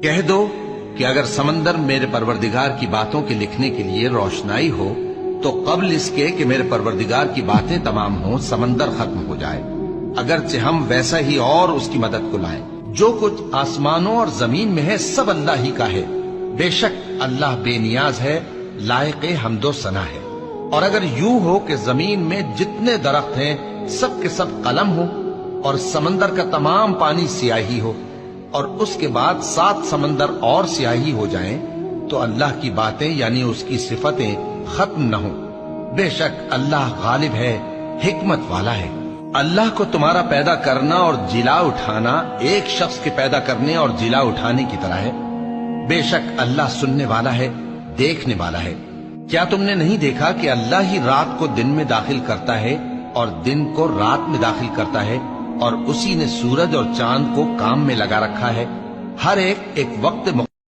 کہہ دو کہ اگر سمندر میرے پروردگار کی باتوں کے لکھنے کے لیے روشنائی ہو تو قبل اس کے کہ میرے پروردگار کی باتیں تمام ہوں سمندر ختم ہو جائے، اگرچہ ہم ویسا ہی اور اس کی مدد کو لائیں۔ جو کچھ آسمانوں اور زمین میں ہے سب اللہ ہی کا ہے، بے شک اللہ بے نیاز ہے، لائق حمد و ثنا ہے۔ اور اگر یوں ہو کہ زمین میں جتنے درخت ہیں سب کے سب قلم ہو اور سمندر کا تمام پانی سیاہی ہو اور اس کے بعد 7 سمندر اور سیاہی ہو جائیں تو اللہ کی باتیں یعنی اس کی صفتیں ختم نہ ہوں، بے شک اللہ غالب ہے، حکمت والا ہے۔ اللہ کو تمہارا پیدا کرنا اور جلا اٹھانا ایک شخص کے پیدا کرنے اور جلا اٹھانے کی طرح ہے، بے شک اللہ سننے والا ہے، دیکھنے والا ہے۔ کیا تم نے نہیں دیکھا کہ اللہ ہی رات کو دن میں داخل کرتا ہے اور دن کو رات میں داخل کرتا ہے، اور اسی نے سورج اور چاند کو کام میں لگا رکھا ہے، ہر ایک وقت